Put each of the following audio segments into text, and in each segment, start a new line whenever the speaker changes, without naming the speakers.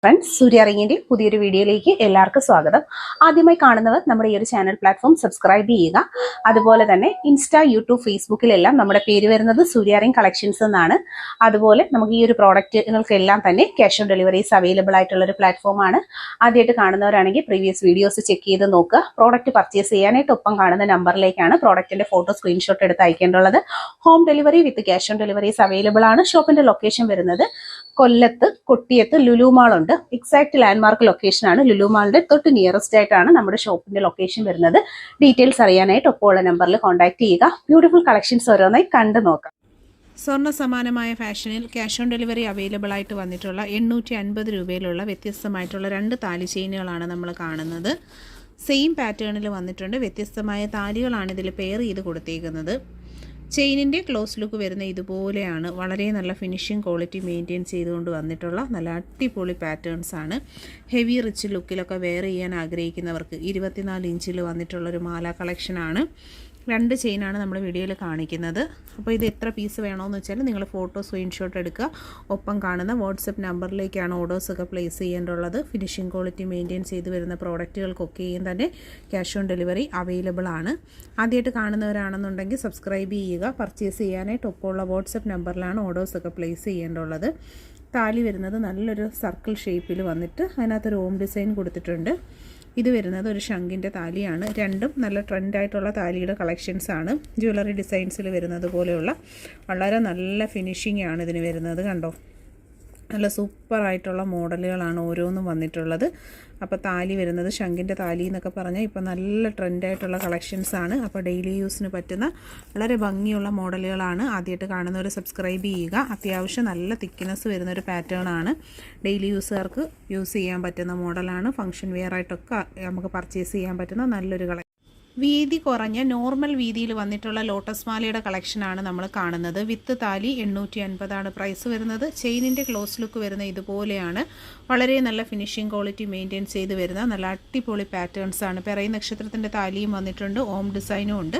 Friends, സൂര്യ റിങ്ങിന്റെ പുതിയൊരു വീഡിയോയിലേക്ക് എല്ലാവർക്കും സ്വാഗതം. ആദ്യമായി കാണുന്നവർ നമ്മുടെ ഈ ഒരു ചാനൽ പ്ലാറ്റ്ഫോം സബ്സ്ക്രൈബ് ചെയ്യുക. അതുപോലെ തന്നെ ഇൻസ്റ്റാ, യൂട്യൂബ്, ഫേസ്ബുക്കിലെല്ലാം നമ്മുടെ പേര് വരുന്നത് സൂര്യ റിംഗ് കളക്ഷൻസ് എന്നാണ്. അതുപോലെ നമുക്ക് ഈ ഒരു പ്രോഡക്റ്റുകൾക്കെല്ലാം തന്നെ ക്യാഷ് ഓൺ ഡെലിവറീസ് അവൈലബിൾ ആയിട്ടുള്ള ഒരു പ്ലാറ്റ്ഫോമാണ്. ആദ്യമായിട്ട് കാണുന്നവരാണെങ്കിൽ പ്രീവിയസ് വീഡിയോസ് ചെക്ക് ചെയ്ത് നോക്കുക. പ്രോഡക്റ്റ് പർച്ചേസ് ചെയ്യാനായിട്ട് ഒപ്പം കാണുന്ന നമ്പറിലേക്കാണ് പ്രോഡക്റ്റിന്റെ ഫോട്ടോ സ്ക്രീൻഷോട്ട് എടുത്ത് അയക്കേണ്ടുള്ളത്. Home delivery with cash on deliveries available ആണ്. ഷോപ്പിന്റെ ലൊക്കേഷൻ വരുന്നത് കൊല്ലത്ത് കൊട്ടിയത്ത് ലുലു മാൾ ഉണ്ട്. എക്സാക്ട് ലാൻഡ്മാർക്ക് ലൊക്കേഷൻ ആണ്. ലുലു മാളിന്റെ തൊട്ട് നിയറസ്റ്റ് ആയിട്ടാണ് നമ്മുടെ ഷോപ്പിന്റെ ലൊക്കേഷൻ വരുന്നത്. ഡീറ്റെയിൽസ് അറിയാനായിട്ട് ഒപ്പമുള്ള നമ്പറിൽ കോൺടാക്ട് ചെയ്യുക. ബ്യൂട്ടിഫുൾ കളക്ഷൻസ് ഓരോന്നായി കണ്ടു നോക്കാം.
സ്വർണ്ണ സമാനമായ ഫാഷനിൽ ക്യാഷ് ഓൺ ഡെലിവറി അവൈലബിൾ ആയിട്ട് വന്നിട്ടുള്ള 850 രൂപയിലുള്ള വ്യത്യസ്തമായിട്ടുള്ള 2 താലി ചെയിനുകളാണ് നമ്മൾ കാണുന്നത്. സെയിം പാറ്റേണിൽ വന്നിട്ടുണ്ട്. വ്യത്യസ്തമായ താലികളാണ് ഇതിൽ പെയർ ചെയ്ത് കൊടുത്തേക്കുന്നത്. ചെയിനിൻ്റെ ക്ലോസ് ലുക്ക് വരുന്ന ഇതുപോലെയാണ്. വളരെ നല്ല ഫിനിഷിംഗ് ക്വാളിറ്റി മെയിൻറ്റെയിൻ ചെയ്തുകൊണ്ട് വന്നിട്ടുള്ള നല്ല അടിപൊളി പാറ്റേൺസ് ആണ്. ഹെവി റിച്ച് ലുക്കിലൊക്കെ വെയർ ചെയ്യാൻ ആഗ്രഹിക്കുന്നവർക്ക് 24 ഇഞ്ചിൽ വന്നിട്ടുള്ളൊരു മാല കളക്ഷനാണ്. 2 ചെയിനാണ് നമ്മൾ വീഡിയോയിൽ കാണിക്കുന്നത്. അപ്പോൾ ഇത് എത്ര പീസ് വേണമെന്ന് വെച്ചാൽ നിങ്ങൾ ഫോട്ടോ സ്ക്രീൻഷോട്ട് എടുക്കുക. ഒപ്പം കാണുന്ന വാട്സപ്പ് നമ്പറിലേക്കാണ് ഓർഡേഴ്സൊക്കെ പ്ലേസ് ചെയ്യേണ്ടുള്ളത്. ഫിനിഷിംഗ് ക്വാളിറ്റി മെയിൻറ്റെയിൻ ചെയ്ത് വരുന്ന പ്രോഡക്റ്റുകൾക്കൊക്കെയും തന്നെ ക്യാഷ് ഓൺ ഡെലിവറി അവൈലബിൾ ആണ്. ആദ്യമായിട്ട് കാണുന്നവരാണെന്നുണ്ടെങ്കിൽ സബ്സ്ക്രൈബ് ചെയ്യുക. പർച്ചേസ് ചെയ്യാനായിട്ട് ഒപ്പമുള്ള വാട്സപ്പ് നമ്പറിലാണ് ഓർഡേഴ്സൊക്കെ പ്ലേസ് ചെയ്യേണ്ടുള്ളത്. താലി വരുന്നത് നല്ലൊരു സർക്കിൾ ഷേപ്പിൽ വന്നിട്ട് അതിനകത്തൊരു ഓം ഡിസൈൻ കൊടുത്തിട്ടുണ്ട്. ഇത് വരുന്നത് ഒരു ശംഖിൻ്റെ താലിയാണ്. രണ്ടും നല്ല ട്രെൻഡായിട്ടുള്ള താലിയുടെ കളക്ഷൻസാണ്. ജ്വല്ലറി ഡിസൈൻസിൽ വരുന്നത് പോലെയുള്ള വളരെ നല്ല ഫിനിഷിംഗ് ആണ് ഇതിന് വരുന്നത്. കണ്ടോ, നല്ല സൂപ്പറായിട്ടുള്ള മോഡലുകളാണ് ഓരോന്നും വന്നിട്ടുള്ളത്. അപ്പോൾ താലി വരുന്നത് ശംഖിൻ്റെ താലി എന്നൊക്കെ പറഞ്ഞാൽ ഇപ്പോൾ നല്ല ട്രെൻഡായിട്ടുള്ള കളക്ഷൻസാണ്. അപ്പോൾ ഡെയിലി യൂസിന് പറ്റുന്ന വളരെ ഭംഗിയുള്ള മോഡലുകളാണ്. ആദ്യമായിട്ട് കാണുന്നവർ സബ്സ്ക്രൈബ് ചെയ്യുക. അത്യാവശ്യം നല്ല തിക്നെസ് വരുന്നൊരു പാറ്റേൺ ആണ്. ഡെയിലി യൂസുകാർക്ക് യൂസ് ചെയ്യാൻ പറ്റുന്ന മോഡലാണ്. ഫംഗ്ഷൻ വെയർ ആയിട്ടൊക്കെ നമുക്ക് പർച്ചേസ് ചെയ്യാൻ പറ്റുന്ന നല്ലൊരു കളക്ഷൻ. വീതി കുറഞ്ഞ നോർമൽ വീതിയിൽ വന്നിട്ടുള്ള ലോട്ടസ് മാലയുടെ കളക്ഷനാണ് നമ്മൾ കാണുന്നത്. വിത്ത് താലി 850 പ്രൈസ് വരുന്നത്. ചെയിനിൻ്റെ ക്ലോസ് ലുക്ക് വരുന്ന ഇതുപോലെയാണ്. വളരെ നല്ല ഫിനിഷിംഗ് ക്വാളിറ്റി മെയിൻറ്റെയിൻ ചെയ്ത് വരുന്ന നല്ല അടിപൊളി പാറ്റേൺസ് ആണ്. പിറൈ നക്ഷത്രത്തിൻ്റെ താലിയും വന്നിട്ടുണ്ട്. ഓം ഡിസൈനും ഉണ്ട്.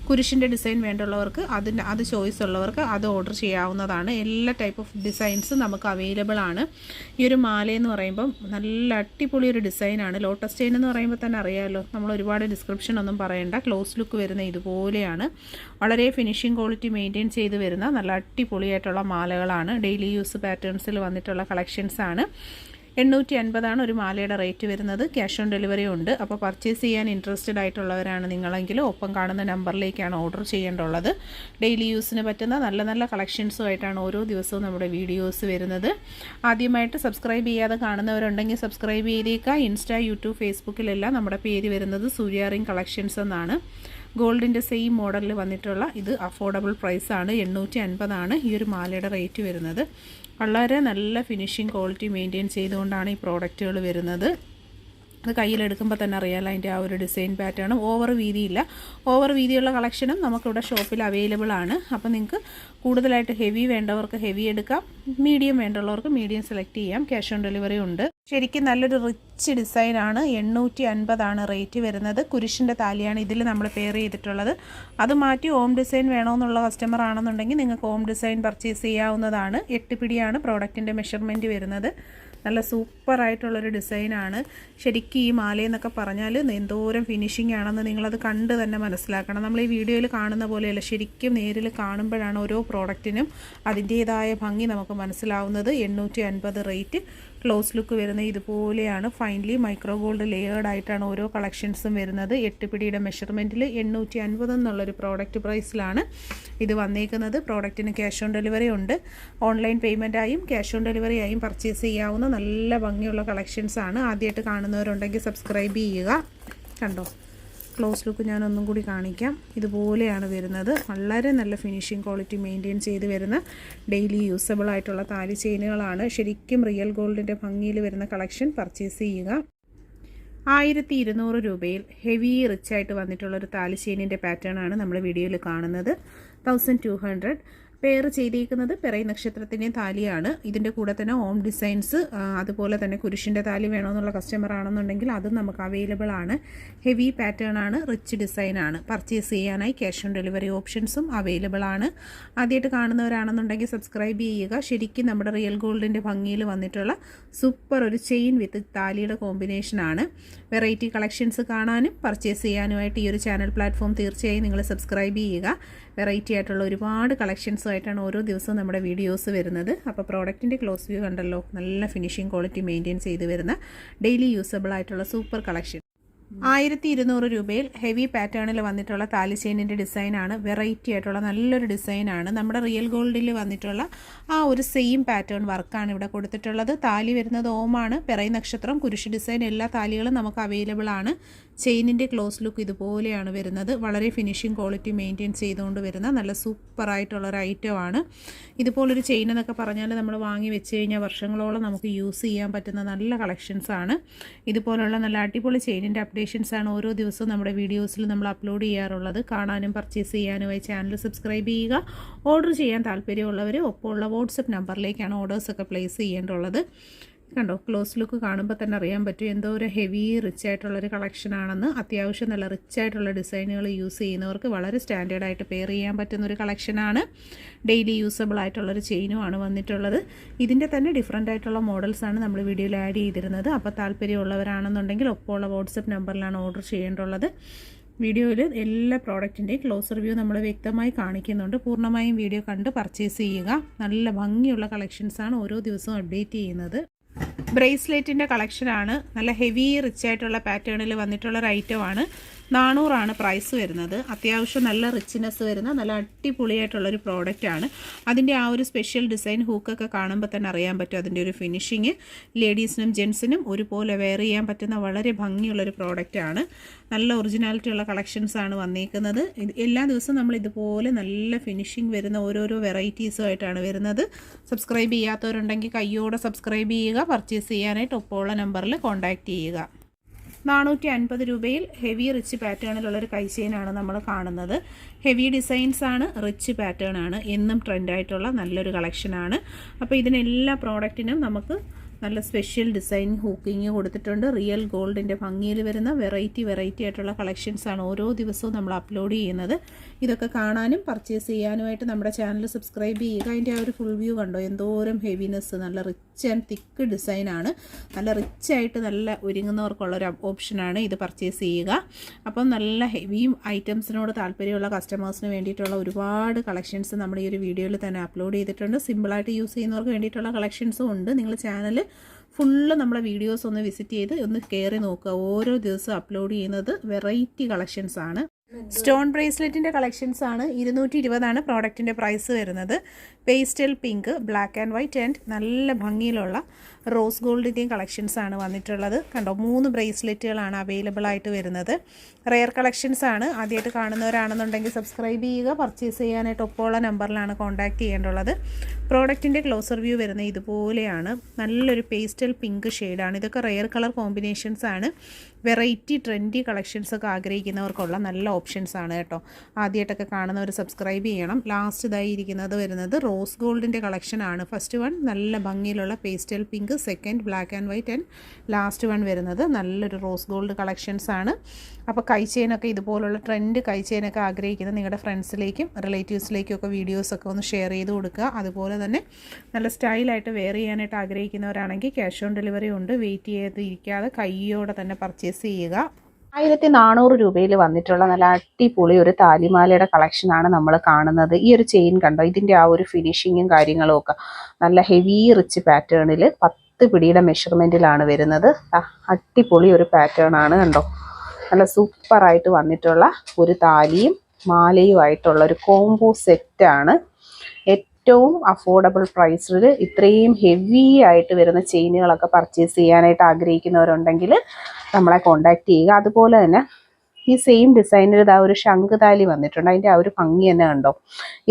കുരിശിൻ്റെ ഡിസൈൻ വേണ്ടുള്ളവർക്ക് അത് ചോയ്സ് ഉള്ളവർക്ക് അത് ഓർഡർ ചെയ്യാവുന്നതാണ്. എല്ലാ ടൈപ്പ് ഓഫ് ഡിസൈൻസും നമുക്ക് അവൈലബിൾ ആണ്. ഈ ഒരു മാലയെന്ന് പറയുമ്പം നല്ല അടിപൊളി ഒരു ഡിസൈനാണ്. ലോട്ടസ് ചെയിൻ എന്ന് പറയുമ്പോൾ തന്നെ അറിയാമല്ലോ, നമ്മൾ ഒരുപാട് ഡിസ്ക്രിപ്ഷൻ ഒന്നും പറയണ്ട. ക്ലോസ് ലുക്ക് വരുന്ന ഇതുപോലെയാണ്. വളരെ ഫിനിഷിംഗ് ക്വാളിറ്റി മെയിൻറ്റെയിൻ ചെയ്ത് വരുന്ന നല്ല അടിപൊളിയായിട്ടുള്ള മാലകളാണ്. ഡെയിലി യൂസ് പാറ്റേൺസിൽ വന്നിട്ടുള്ള കളക്ഷൻസാണ്. 850 ഒരു മാലയുടെ റേറ്റ് വരുന്നത്. ക്യാഷ് ഓൺ ഡെലിവറി ഉണ്ട്. അപ്പോൾ പർച്ചേസ് ചെയ്യാൻ ഇൻട്രസ്റ്റഡ് ആയിട്ടുള്ളവരാണ് നിങ്ങളെങ്കിൽ ഒപ്പം കാണുന്ന നമ്പറിലേക്കാണ് ഓർഡർ ചെയ്യേണ്ടുള്ളത്. ഡെയിലി യൂസിന് പറ്റുന്ന നല്ല നല്ല കളക്ഷൻസുമായിട്ടാണ് ഓരോ ദിവസവും നമ്മുടെ വീഡിയോസ് വരുന്നത്. ആദ്യമായിട്ട് സബ്സ്ക്രൈബ് ചെയ്യാതെ കാണുന്നവരുണ്ടെങ്കിൽ സബ്സ്ക്രൈബ് ചെയ്തേക്കുക. ഇൻസ്റ്റാ, യൂട്യൂബ്, ഫേസ്ബുക്കിലെല്ലാം നമ്മുടെ പേര് വരുന്നത് സൂര്യ റിംഗ് കളക്ഷൻസ് എന്നാണ്. ഗോൾഡിൻ്റെ സെയിം മോഡലിൽ വന്നിട്ടുള്ള ഇത് അഫോർഡബിൾ പ്രൈസാണ്. 850 ഈ ഒരു മാലയുടെ റേറ്റ് വരുന്നത്. വളരെ നല്ല ഫിനിഷിംഗ് ക്വാളിറ്റി മെയിൻറ്റെയിൻ ചെയ്തുകൊണ്ടാണ് ഈ പ്രോഡക്റ്റുകൾ വരുന്നത്. അത് കയ്യിലെടുക്കുമ്പോൾ തന്നെ അറിയാമല്ലോ അതിൻ്റെ ആ ഒരു ഡിസൈൻ പാറ്റേണും. ഓവർ വീതിയില്ല. ഓവർ വീതിയുള്ള കളക്ഷനും നമുക്കിവിടെ ഷോപ്പിൽ അവൈലബിൾ ആണ്. അപ്പോൾ നിങ്ങൾക്ക് കൂടുതലായിട്ട് ഹെവി വേണ്ടവർക്ക് ഹെവി എടുക്കാം. മീഡിയം വേണ്ടുള്ളവർക്ക് മീഡിയം സെലക്ട് ചെയ്യാം. ക്യാഷ് ഓൺ ഡെലിവറി ഉണ്ട്. ശരിക്കും നല്ലൊരു റിച്ച് ഡിസൈനാണ്. 850 റേറ്റ് വരുന്നത്. കുരിശിൻ്റെ താലിയാണ് ഇതിൽ നമ്മൾ പെയർ ചെയ്തിട്ടുള്ളത്. അത് മാറ്റി ഓം ഡിസൈൻ വേണമെന്നുള്ള കസ്റ്റമർ ആണെന്നുണ്ടെങ്കിൽ നിങ്ങൾക്ക് ഓം ഡിസൈൻ പർച്ചേസ് ചെയ്യാവുന്നതാണ്. 8 പിടിയാണ് പ്രോഡക്റ്റിൻ്റെ മെഷർമെൻറ്റ് വരുന്നത്. നല്ല സൂപ്പറായിട്ടുള്ളൊരു ഡിസൈനാണ്. ശരിക്കും ഈ മാലയെന്നൊക്കെ പറഞ്ഞാൽ എന്തോരം ഫിനിഷിംഗ് ആണെന്ന് നിങ്ങളത് കണ്ട് തന്നെ മനസ്സിലാക്കണം. നമ്മൾ ഈ വീഡിയോയിൽ കാണുന്ന പോലെയല്ല, ശരിക്കും നേരിൽ കാണുമ്പോഴാണ് ഓരോ പ്രോഡക്റ്റിനും അതിൻ്റേതായ ഭംഗി നമുക്ക് മനസ്സിലാവുന്നത്. 850 റേറ്റ്. ക്ലോസ് ലുക്ക് വരുന്ന ഇതുപോലെയാണ്. ഫൈനലി മൈക്രോ ഗോൾഡ് ലെയേർഡ് ആയിട്ടാണ് ഓരോ കളക്ഷൻസും വരുന്നത്. 8 പിടിയുടെ മെഷർമെൻറ്റിൽ 850 എന്നുള്ളൊരു പ്രോഡക്റ്റ് പ്രൈസിലാണ് ഇത് വന്നേക്കുന്നത്. പ്രോഡക്റ്റിന് ക്യാഷ് ഓൺ ഡെലിവറി ഉണ്ട്. ഓൺലൈൻ പേയ്മെൻറ്റായും ക്യാഷ് ഓൺ ഡെലിവറി ആയും പർച്ചേസ് ചെയ്യാവുന്ന നല്ല ഭംഗിയുള്ള കളക്ഷൻസാണ്. ആദ്യമായിട്ട് കാണുന്നവരുണ്ടെങ്കിൽ സബ്സ്ക്രൈബ് ചെയ്യുക. കണ്ടോ, ക്ലോസ് ലുക്ക് ഞാനൊന്നും കൂടി കാണിക്കാം. ഇതുപോലെയാണ് വരുന്നത്. വളരെ നല്ല ഫിനിഷിംഗ് ക്വാളിറ്റി മെയിൻറ്റെയിൻ ചെയ്ത് വരുന്ന ഡെയിലി യൂസബിൾ ആയിട്ടുള്ള താലി ചെയിനുകളാണ്. ശരിക്കും റിയൽ ഗോൾഡിൻ്റെ ഭംഗിയിൽ വരുന്ന കളക്ഷൻ പർച്ചേസ് ചെയ്യുക. 1200 രൂപയിൽ ഹെവി റിച്ച് ആയിട്ട് വന്നിട്ടുള്ളൊരു താലി ചെയിനിൻ്റെ പാറ്റേൺ ആണ് നമ്മൾ വീഡിയോയിൽ കാണുന്നത്. 1200 പെയർ ചെയ്തിരിക്കുന്നത് പിറൈ നക്ഷത്രത്തിൻ്റെ താലിയാണ്. ഇതിൻ്റെ കൂടെ തന്നെ ഹോം ഡിസൈൻസ് അതുപോലെ തന്നെ കുരിശിൻ്റെ താലി വേണമെന്നുള്ള കസ്റ്റമർ ആണെന്നുണ്ടെങ്കിൽ അതും നമുക്ക് അവൈലബിൾ ആണ്. ഹെവി പാറ്റേൺ ആണ്, റിച്ച് ഡിസൈൻ ആണ്. പർച്ചേസ് ചെയ്യാനായി ക്യാഷ് ഓൺ ഡെലിവറി ഓപ്ഷൻസും അവൈലബിൾ ആണ്. ആദ്യമായിട്ട് കാണുന്നവരാണെന്നുണ്ടെങ്കിൽ സബ്സ്ക്രൈബ് ചെയ്യുക. ശരിക്കും നമ്മുടെ റിയൽ ഗോൾഡിൻ്റെ ഭംഗിയിൽ വന്നിട്ടുള്ള സൂപ്പർ ഒരു ചെയിൻ വിത്ത് താലിയുടെ കോമ്പിനേഷനാണ്. വെറൈറ്റി കളക്ഷൻസ് കാണാനും പർച്ചേസ് ചെയ്യാനുമായിട്ട് ഈ ഒരു ചാനൽ പ്ലാറ്റ്ഫോം തീർച്ചയായും നിങ്ങൾ സബ്സ്ക്രൈബ് ചെയ്യുക. വെറൈറ്റി ആയിട്ടുള്ള ഒരുപാട് കളക്ഷൻസുമായിട്ടാണ് ഓരോ ദിവസവും നമ്മുടെ വീഡിയോസ് വരുന്നത്. അപ്പോൾ പ്രോഡക്റ്റിൻ്റെ ക്ലോസ് വ്യൂ കണ്ടല്ലോ, നല്ല ഫിനിഷിംഗ് ക്വാളിറ്റി മെയിൻറ്റെയിൻ ചെയ്ത് വരുന്ന ഡെയിലി യൂസബിൾ ആയിട്ടുള്ള സൂപ്പർ കളക്ഷൻ. 1200 രൂപയിൽ ഹെവി പാറ്റേണിൽ വന്നിട്ടുള്ള താലി ചെയിനിൻ്റെ ഡിസൈനാണ്. വെറൈറ്റി ആയിട്ടുള്ള നല്ലൊരു ഡിസൈനാണ്. നമ്മുടെ റിയൽ ഗോൾഡിൽ വന്നിട്ടുള്ള ആ ഒരു സെയിം പാറ്റേൺ വർക്കാണ് ഇവിടെ കൊടുത്തിട്ടുള്ളത്. താലി വരുന്നത് ഓമാണ്. പിറൈ നക്ഷത്രം, കുരിശ് ഡിസൈൻ എല്ലാ താലികളും നമുക്ക് അവൈലബിൾ ആണ്. ചെയിനിൻ്റെ ക്ലോസ് ലുക്ക് ഇതുപോലെയാണ് വരുന്നത്. വളരെ ഫിനിഷിംഗ് ക്വാളിറ്റി മെയിൻറ്റെയിൻ ചെയ്തുകൊണ്ട് വരുന്ന നല്ല സൂപ്പറായിട്ടുള്ളൊരു ഐറ്റമാണ്. ഇതുപോലൊരു ചെയിൻ എന്നൊക്കെ പറഞ്ഞാൽ നമ്മൾ വാങ്ങി വെച്ച് കഴിഞ്ഞാൽ വർഷങ്ങളോളം നമുക്ക് യൂസ് ചെയ്യാൻ പറ്റുന്ന നല്ല കളക്ഷൻസാണ്. ഇതുപോലുള്ള നല്ല അടിപൊളി ചെയിനിൻ്റെ അപ്ഡേഷൻസാണ് ഓരോ ദിവസവും നമ്മുടെ വീഡിയോസിൽ നമ്മൾ അപ്ലോഡ് ചെയ്യാറുള്ളത്. കാണാനും പർച്ചേസ് ചെയ്യാനുമായി ചാനൽ സബ്സ്ക്രൈബ് ചെയ്യുക. ഓർഡർ ചെയ്യാൻ താല്പര്യമുള്ളവർ ഒപ്പമുള്ള വാട്സപ്പ് നമ്പറിലേക്കാണ് ഓർഡേഴ്സൊക്കെ പ്ലേസ് ചെയ്യേണ്ടുള്ളത്. കണ്ടോ, ക്ലോസ് ലുക്ക് കാണുമ്പോൾ തന്നെ അറിയാൻ പറ്റും എന്തോ ഒരു ഹെവി റിച്ച് ആയിട്ടുള്ളൊരു കളക്ഷനാണെന്ന്. അത്യാവശ്യം നല്ല റിച്ച് ആയിട്ടുള്ള ഡിസൈനുകൾ യൂസ് ചെയ്യുന്നവർക്ക് വളരെ സ്റ്റാൻഡേർഡായിട്ട് പെയർ ചെയ്യാൻ പറ്റുന്നൊരു കളക്ഷനാണ്. ഡെയിലി യൂസബിൾ ആയിട്ടുള്ളൊരു ചെയിനുമാണ് വന്നിട്ടുള്ളത്. ഇതിൻ്റെ തന്നെ ഡിഫറെൻ്റ് ആയിട്ടുള്ള മോഡൽസാണ് നമ്മൾ വീഡിയോയിൽ ആഡ് ചെയ്തിരുന്നത്. അപ്പോൾ താല്പര്യമുള്ളവരാണെന്നുണ്ടെങ്കിൽ ഒപ്പമുള്ള വാട്സപ്പ് നമ്പറിലാണ് ഓർഡർ ചെയ്യേണ്ടുള്ളത്. വീഡിയോയിൽ എല്ലാ പ്രോഡക്റ്റിൻ്റെയും ക്ലോസ് റിവ്യൂ നമ്മൾ വ്യക്തമായി കാണിക്കുന്നുണ്ട്. പൂർണ്ണമായും വീഡിയോ കണ്ട് പർച്ചേസ് ചെയ്യുക. നല്ല ഭംഗിയുള്ള കളക്ഷൻസാണ് ഓരോ ദിവസവും അപ്ഡേറ്റ് ചെയ്യുന്നത്. ബ്രേസ്ലെറ്റിൻ്റെ കളക്ഷനാണ്. നല്ല ഹെവി റിച്ച് ആയിട്ടുള്ള പാറ്റേണിൽ വന്നിട്ടുള്ളൊരു ഐറ്റമാണ്. 400 പ്രൈസ് വരുന്നത്. അത്യാവശ്യം നല്ല റിച്ച്നെസ് വരുന്ന നല്ല അടിപൊളിയായിട്ടുള്ളൊരു പ്രോഡക്റ്റാണ്. അതിൻ്റെ ആ ഒരു സ്പെഷ്യൽ ഡിസൈൻ ഹൂക്കൊക്കെ കാണുമ്പോൾ തന്നെ അറിയാൻ പറ്റും അതിൻ്റെ ഒരു ഫിനിഷിങ്. ലേഡീസിനും ജെൻസിനും ഒരുപോലെ വെയർ ചെയ്യാൻ പറ്റുന്ന വളരെ ഭംഗിയുള്ളൊരു പ്രോഡക്റ്റാണ്. നല്ല ഒറിജിനാലിറ്റി ഉള്ള കളക്ഷൻസാണ് വന്നിരിക്കുന്നത്. എല്ലാ ദിവസവും നമ്മൾ ഇതുപോലെ നല്ല ഫിനിഷിങ് വരുന്ന ഓരോരോ വെറൈറ്റീസുമായിട്ടാണ് വരുന്നത്. സബ്സ്ക്രൈബ് ചെയ്യാത്തവരുണ്ടെങ്കിൽ കയ്യോടെ സബ്സ്ക്രൈബ് ചെയ്യുക. പർച്ചേസ് ചെയ്യാനായിട്ട് ഒപ്പമുള്ള നമ്പറിൽ കോൺടാക്റ്റ് ചെയ്യുക. 450 രൂപയിൽ ഹെവി റിച്ച് പാറ്റേണിലുള്ളൊരു കൈചെയിനാണ് നമ്മൾ കാണുന്നത്. ഹെവി ഡിസൈൻസാണ്, റിച്ച് പാറ്റേൺ ആണ്. എന്നും ട്രെൻഡായിട്ടുള്ള നല്ലൊരു കളക്ഷനാണ്. അപ്പോൾ ഇതിനെല്ലാ പ്രോഡക്റ്റിനും നമുക്ക് നല്ല സ്പെഷ്യൽ ഡിസൈൻ ഹൂക്കിങ് കൊടുത്തിട്ടുണ്ട്. റിയൽ ഗോൾഡിൻ്റെ ഭംഗിയിൽ വരുന്ന വെറൈറ്റി ആയിട്ടുള്ള കളക്ഷൻസാണ് ഓരോ ദിവസവും നമ്മൾ അപ്ലോഡ് ചെയ്യുന്നത്. ഇതൊക്കെ കാണാനും പർച്ചേസ് ചെയ്യാനുമായിട്ട് നമ്മുടെ ചാനൽ സബ്സ്ക്രൈബ് ചെയ്യുക. അതിൻ്റെ ആ ഒരു ഫുൾ വ്യൂ കണ്ടോ, എന്തോരം ഹെവിനെസ്, നല്ല റിച്ച് ആൻഡ് തിക്ക് ഡിസൈനാണ്. നല്ല റിച്ചായിട്ട് നല്ല ഒരുങ്ങുന്നവർക്കുള്ളൊരു ഓപ്ഷനാണ് ഇത്. പർച്ചേസ് ചെയ്യുക. അപ്പം നല്ല ഹെവിയും ഐറ്റംസിനോട് താല്പര്യമുള്ള കസ്റ്റമേഴ്സിന് വേണ്ടിയിട്ടുള്ള ഒരുപാട് കളക്ഷൻസ് നമ്മൾ ഈ ഒരു വീഡിയോയിൽ തന്നെ അപ്ലോഡ് ചെയ്തിട്ടുണ്ട്. സിമ്പിളായിട്ട് യൂസ് ചെയ്യുന്നവർക്ക് വേണ്ടിയിട്ടുള്ള കളക്ഷൻസും ഉണ്ട്. നിങ്ങൾ ചാനൽ ഫുള്ള് നമ്മളെ വീഡിയോസ് ഒന്ന് വിസിറ്റ് ചെയ്ത് ഒന്ന് കയറി നോക്കുക. ഓരോ ദിവസവും അപ്ലോഡ് ചെയ്യുന്നത് വെറൈറ്റി കളക്ഷൻസാണ്. സ്റ്റോൺ ബ്രേസ്ലെറ്റിൻ്റെ കളക്ഷൻസാണ്. 220 പ്രോഡക്റ്റിൻ്റെ പ്രൈസ് വരുന്നത്. Pastel pink, black and white and നല്ല ഭംഗിയിലുള്ള റോസ് ഗോൾഡിൻ്റെയും കളക്ഷൻസാണ് വന്നിട്ടുള്ളത്. കണ്ടോ, 3 ബ്രേസ്ലെറ്റുകളാണ് അവൈലബിൾ ആയിട്ട് വരുന്നത്. റെയർ കളക്ഷൻസാണ്. ആദ്യമായിട്ട് കാണുന്നവരാണെന്നുണ്ടെങ്കിൽ സബ്സ്ക്രൈബ് ചെയ്യുക. പർച്ചേസ് ചെയ്യാനായിട്ട് ഒപ്പമുള്ള നമ്പറിലാണ് കോൺടാക്റ്റ് ചെയ്യേണ്ടുള്ളത്. പ്രോഡക്റ്റിൻ്റെ ക്ലോസർ വ്യൂ വരുന്നത് ഇതുപോലെയാണ്. നല്ലൊരു പേസ്റ്റൽ പിങ്ക് ഷെയ്ഡാണ്. ഇതൊക്കെ റെയർ കളർ കോമ്പിനേഷൻസാണ്. വെറൈറ്റി ട്രെൻഡി കളക്ഷൻസൊക്കെ ആഗ്രഹിക്കുന്നവർക്കുള്ള നല്ല ഓപ്ഷൻസാണ് കേട്ടോ. ആദ്യമായിട്ടൊക്കെ കാണുന്നവർ സബ്സ്ക്രൈബ് ചെയ്യണം. ലാസ്റ്റ് ഇതായി ഇരിക്കുന്നത് വരുന്നത് റോസ് ഗോൾഡിൻ്റെ കളക്ഷനാണ്. ഫസ്റ്റ് വൺ നല്ല ഭംഗിയിലുള്ള pastel pink, second black and white and last one വരുന്നത് നല്ലൊരു റോസ് ഗോൾഡ് കളക്ഷൻസാണ്. അപ്പോൾ കൈചെയിനൊക്കെ ഇതുപോലുള്ള ട്രെൻഡ് കൈചെയിനൊക്കെ ആഗ്രഹിക്കുന്ന നിങ്ങളുടെ ഫ്രണ്ട്സിലേക്കും റിലേറ്റീവ്സിലേക്കും ഒക്കെ വീഡിയോസൊക്കെ ഒന്ന് ഷെയർ ചെയ്ത് കൊടുക്കുക. അതുപോലെ തന്നെ നല്ല സ്റ്റൈലായിട്ട് വെയർ ചെയ്യാനായിട്ട് ആഗ്രഹിക്കുന്നവരാണെങ്കിൽ ക്യാഷ് ഓൺ ഡെലിവറി ഉണ്ട്. വെയിറ്റ് ചെയ്തിരിക്കാതെ കയ്യോടെ തന്നെ പർച്ചേസ് ചെയ്യുക.
1400 രൂപയിൽ വന്നിട്ടുള്ള നല്ല അടിപൊളി ഒരു താലിമാലയുടെ കളക്ഷനാണ് നമ്മൾ കാണുന്നത്. ഈ ഒരു ചെയിൻ കണ്ടോ, ഇതിൻ്റെ ആ ഒരു ഫിനിഷിങ്ങും കാര്യങ്ങളും ഒക്കെ നല്ല ഹെവി റിച്ച് പാറ്റേണിൽ 10 പിടിയുടെ മെഷർമെൻറ്റിലാണ് വരുന്നത്. അടിപൊളി ഒരു പാറ്റേൺ ആണ് കണ്ടോ. നല്ല സൂപ്പറായിട്ട് വന്നിട്ടുള്ള ഒരു താലിയും മാലയുമായിട്ടുള്ള ഒരു കോംബോ സെറ്റാണ്. ഏറ്റവും അഫോർഡബിൾ പ്രൈസിൽ ഇത്രയും ഹെവി ആയിട്ട് വരുന്ന ചെയിനുകളൊക്കെ പർച്ചേസ് ചെയ്യാനായിട്ട് ആഗ്രഹിക്കുന്നവരുണ്ടെങ്കിൽ നമ്മളെ കോൺടാക്റ്റ് ചെയ്യുക. അതുപോലെ തന്നെ ഈ സെയിം ഡിസൈനിൽ ഇതാ ഒരു ശംഖുതാലി വന്നിട്ടുണ്ട്. അതിൻ്റെ ആ ഒരു ഭംഗി തന്നെ കണ്ടോ.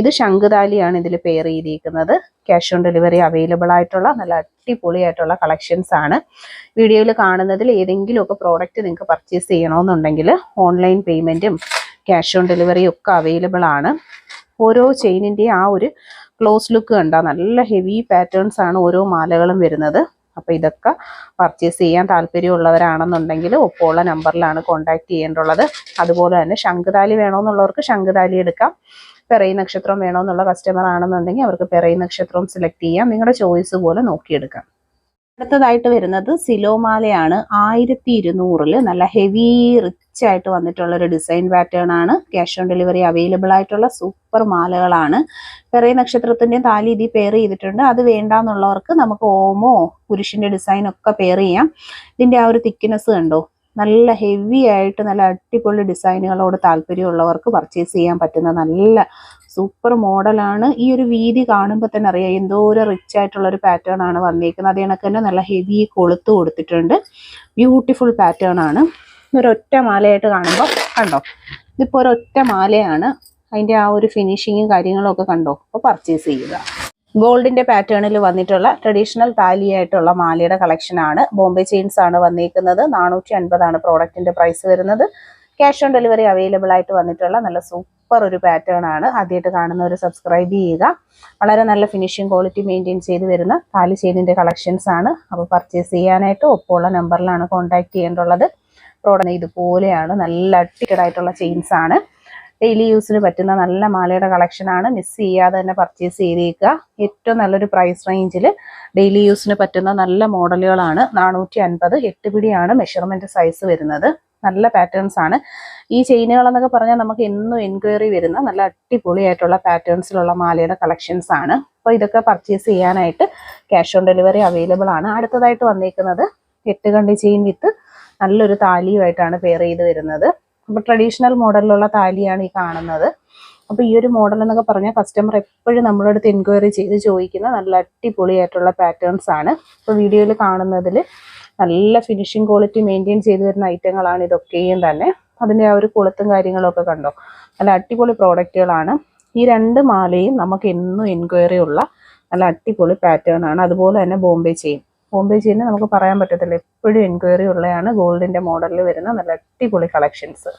ഇത് ശംഖുതാലിയാണ് ഇതിൽ പെയർ ചെയ്തിരിക്കുന്നത്. ക്യാഷ് ഓൺ ഡെലിവറി അവൈലബിൾ ആയിട്ടുള്ള നല്ല അടിപൊളിയായിട്ടുള്ള കളക്ഷൻസ് ആണ്. വീഡിയോയിൽ കാണുന്നതിൽ ഏതെങ്കിലുമൊക്കെ പ്രോഡക്റ്റ് നിങ്ങൾക്ക് പർച്ചേസ് ചെയ്യണമെന്നുണ്ടെങ്കിൽ ഓൺലൈൻ പേയ്മെൻറ്റും ക്യാഷ് ഓൺ ഡെലിവറിയും ഒക്കെ അവൈലബിൾ ആണ്. ഓരോ ചെയിനിൻ്റെയും ആ ഒരു ക്ലോസ് ലുക്ക് കണ്ട നല്ല ഹെവി പാറ്റേൺസ് ആണ് ഓരോ മാലകളും വരുന്നത്. അപ്പോൾ ഇതൊക്കെ പർച്ചേസ് ചെയ്യാൻ താല്പര്യമുള്ളവരാണെന്നുണ്ടെങ്കിൽ ഒപ്പമുള്ള നമ്പറിലാണ് കോൺടാക്ട് ചെയ്യേണ്ടുള്ളത്. അതുപോലെ തന്നെ ശംഖുതാലി വേണമെന്നുള്ളവർക്ക് ശംഖുതാലി എടുക്കാം. പിറവി നക്ഷത്രം വേണമെന്നുള്ള കസ്റ്റമർ ആണെന്നുണ്ടെങ്കിൽ അവർക്ക് പിറവി നക്ഷത്രവും സെലക്ട് ചെയ്യാം. നിങ്ങളുടെ ചോയ്സ് പോലെ നോക്കിയെടുക്കാം. അടുത്തതായിട്ട് വരുന്നത് സിലോമാലയാണ്. 1200 നല്ല ഹെവി റിച്ച് ആയിട്ട് വന്നിട്ടുള്ള ഒരു ഡിസൈൻ പാറ്റേൺ ആണ്. ക്യാഷ് ഓൺ ഡെലിവറി അവൈലബിൾ ആയിട്ടുള്ള സൂപ്പർ മാലകളാണ്. പിറവി നക്ഷത്രത്തിന്റെയും താലി ഇതിൽ പെയർ ചെയ്തിട്ടുണ്ട്. അത് വേണ്ടാന്നുള്ളവർക്ക് നമുക്ക് ഓമോ കുരിശിന്റെ ഡിസൈൻ ഒക്കെ പെയർ ചെയ്യാം. ഇതിന്റെ ആ ഒരു തിക്നെസ് കണ്ടോ, നല്ല ഹെവി ആയിട്ട് നല്ല അടിപൊളി ഡിസൈനുകളോട് താല്പര്യമുള്ളവർക്ക് പർച്ചേസ് ചെയ്യാൻ പറ്റുന്ന നല്ല സൂപ്പർ മോഡലാണ്. ഈ ഒരു വീതി കാണുമ്പോൾ തന്നെ അറിയാം എന്തോ ഒരു റിച്ച് ആയിട്ടുള്ള ഒരു പാറ്റേൺ ആണ് വന്നിരിക്കുന്നത്. അതേ കണക്ക് തന്നെ നല്ല ഹെവി കൊളുത്ത് കൊടുത്തിട്ടുണ്ട്. ബ്യൂട്ടിഫുൾ പാറ്റേൺ ആണ്. ഒരൊറ്റ മാലയായിട്ട് കാണുമ്പോൾ കണ്ടോ, ഇതിപ്പോൾ ഒരൊറ്റ മാലയാണ്. അതിൻ്റെ ആ ഒരു ഫിനിഷിങ്ങും കാര്യങ്ങളും ഒക്കെ കണ്ടോ. അപ്പോൾ പർച്ചേസ് ചെയ്യുക. ഗോൾഡിന്റെ പാറ്റേണിൽ വന്നിട്ടുള്ള ട്രഡീഷണൽ താലിയായിട്ടുള്ള മാലയുടെ കളക്ഷൻ ആണ്. ബോംബെ ചെയിൻസ് ആണ് വന്നിരിക്കുന്നത്. 450 ആണ് പ്രോഡക്റ്റിന്റെ പ്രൈസ് വരുന്നത്. ക്യാഷ് ഓൺ ഡെലിവറി അവൈലബിൾ ആയിട്ട് വന്നിട്ടുള്ള നല്ല സൂപ്പർ ഒരു പാറ്റേൺ ആണ്. ആദ്യമായിട്ട് കാണുന്നവർ സബ്സ്ക്രൈബ് ചെയ്യുക. വളരെ നല്ല ഫിനിഷിംഗ് ക്വാളിറ്റി മെയിൻറ്റെയിൻ ചെയ്ത് വരുന്ന താലി ചെയിനിന്റെ കളക്ഷൻസ് ആണ്. അപ്പോൾ പർച്ചേസ് ചെയ്യാനായിട്ട് ഒപ്പമുള്ള നമ്പറിലാണ് കോൺടാക്ട് ചെയ്യേണ്ടുള്ളത്. പ്രോഡക്റ്റ് ഇതുപോലെയാണ്. നല്ല അട്ടിക്കഡ് ആയിട്ടുള്ള ചെയിൻസ് ആണ്. ഡെയിലി യൂസിന് പറ്റുന്ന നല്ല മാലയുടെ കളക്ഷൻ ആണ്. മിസ് ചെയ്യാതെ തന്നെ പർച്ചേസ് ചെയ്തേക്കുക. ഏറ്റവും നല്ലൊരു പ്രൈസ് റേഞ്ചിൽ ഡെയിലി യൂസിന് പറ്റുന്ന നല്ല മോഡലുകളാണ്. 450 8 പിടിയാണ് മെഷർമെന്റ് സൈസ് വരുന്നത്. നല്ല പാറ്റേൺസ് ആണ്. ഈ ചെയിനുകൾ എന്നൊക്കെ പറഞ്ഞാൽ നമുക്ക് എന്നും എൻക്വയറി വരുന്ന നല്ല അടിപൊളിയായിട്ടുള്ള പാറ്റേൺസിലുള്ള മാലയുടെ കളക്ഷൻസ് ആണ്. അപ്പോൾ ഇതൊക്കെ പർച്ചേസ് ചെയ്യാനായിട്ട് ക്യാഷ് ഓൺ ഡെലിവറി അവൈലബിൾ ആണ്. അടുത്തതായിട്ട് വന്നിരിക്കുന്നത് 8 കണ്ടി ചെയിൻ വിത്ത് നല്ലൊരു താലിയുമായിട്ടാണ് പെയർ ചെയ്ത് വരുന്നത്. അപ്പോൾ ട്രഡീഷണൽ മോഡലിലുള്ള താലിയാണ് ഈ കാണുന്നത്. അപ്പോൾ ഈ ഒരു മോഡൽ എന്നൊക്കെ പറഞ്ഞാൽ കസ്റ്റമർ എപ്പോഴും നമ്മുടെ അടുത്ത് എൻക്വയറി ചെയ്ത് ചോദിക്കുന്ന നല്ല അടിപൊളിയായിട്ടുള്ള പാറ്റേൺസ് ആണ്. ഇപ്പോൾ വീഡിയോയിൽ കാണുന്നതിൽ നല്ല ഫിനിഷിംഗ് ക്വാളിറ്റി മെയിൻറ്റെയിൻ ചെയ്ത് വരുന്ന ഐറ്റങ്ങളാണ് ഇതൊക്കെയും തന്നെ. അതിൻ്റെ ആ ഒരു കൊളുത്തും കാര്യങ്ങളൊക്കെ കണ്ടോ, നല്ല അടിപൊളി പ്രോഡക്റ്റുകളാണ്. ഈ 2 മാലയും നമുക്ക് എന്നും എൻക്വയറി ഉള്ള നല്ല അടിപൊളി പാറ്റേൺ ആണ്. അതുപോലെ തന്നെ ബോംബെ ചെയിൻ നമുക്ക് പറയാൻ പറ്റത്തില്ല, എപ്പോഴും എൻക്വയറി ഉള്ളതാണ്. ഗോൾഡിന്റെ മോഡലിൽ വരുന്ന നല്ല അടിപൊളി കളക്ഷൻസ്.